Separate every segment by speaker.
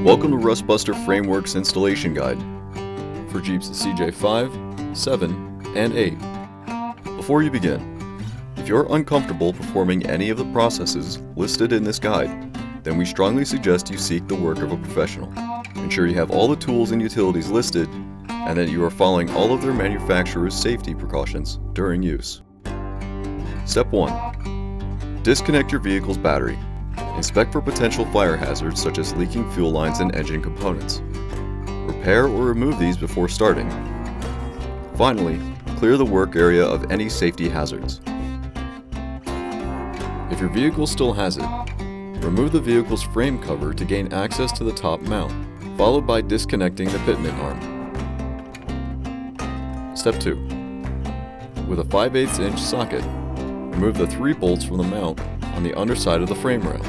Speaker 1: Welcome to Rustbuster Framework's installation guide for Jeeps CJ5, 7, and 8. Before you begin, if you're uncomfortable performing any of the processes listed in this guide, then we strongly suggest you seek the work of a professional. Ensure you have all the tools and utilities listed and that you are following all of their manufacturer's safety precautions during use. Step 1. Disconnect your vehicle's battery. Inspect for potential fire hazards such as leaking fuel lines and engine components. Repair or remove these before starting. Finally, clear the work area of any safety hazards. If your vehicle still has it, remove the vehicle's frame cover to gain access to the top mount, followed by disconnecting the pitman arm. Step 2. With a 5/8 inch socket, remove the 3 bolts from the mount on the underside of the frame rail.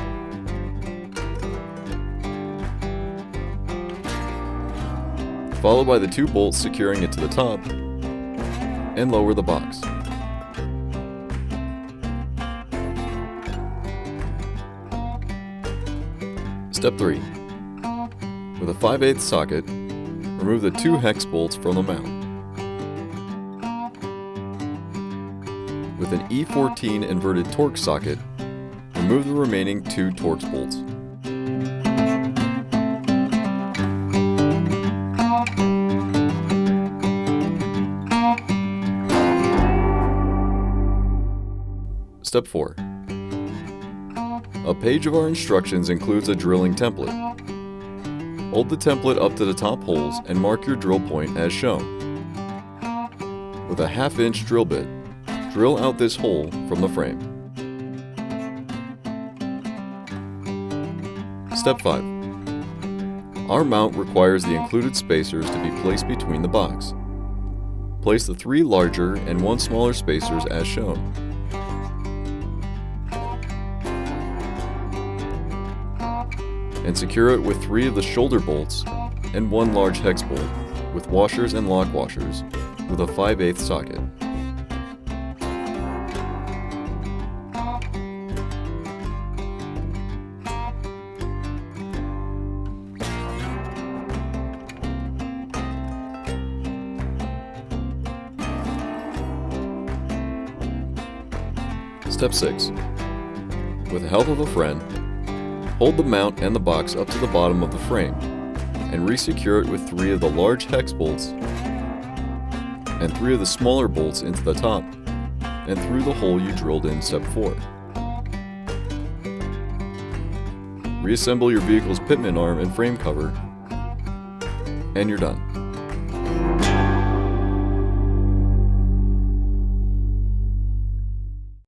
Speaker 1: Followed by the 2 bolts securing it to the top, and lower the box. Step 3. With a 5/8 socket, remove the 2 hex bolts from the mount. With an E14 inverted Torx socket, remove the remaining 2 Torx bolts. Step 4. A page of our instructions includes a drilling template. Hold the template up to the top holes and mark your drill point as shown. With a 1/2 inch drill bit, drill out this hole from the frame. Step 5. Our mount requires the included spacers to be placed between the box. Place the 3 larger and 1 smaller spacers as shown. And secure it with 3 of the shoulder bolts and 1 large hex bolt with washers and lock washers with a 5/8 socket. Step 6. With the help of a friend, hold the mount and the box up to the bottom of the frame and resecure it with 3 of the large hex bolts and 3 of the smaller bolts into the top and through the hole you drilled in step 4. Reassemble your vehicle's pitman arm and frame cover, and you're done.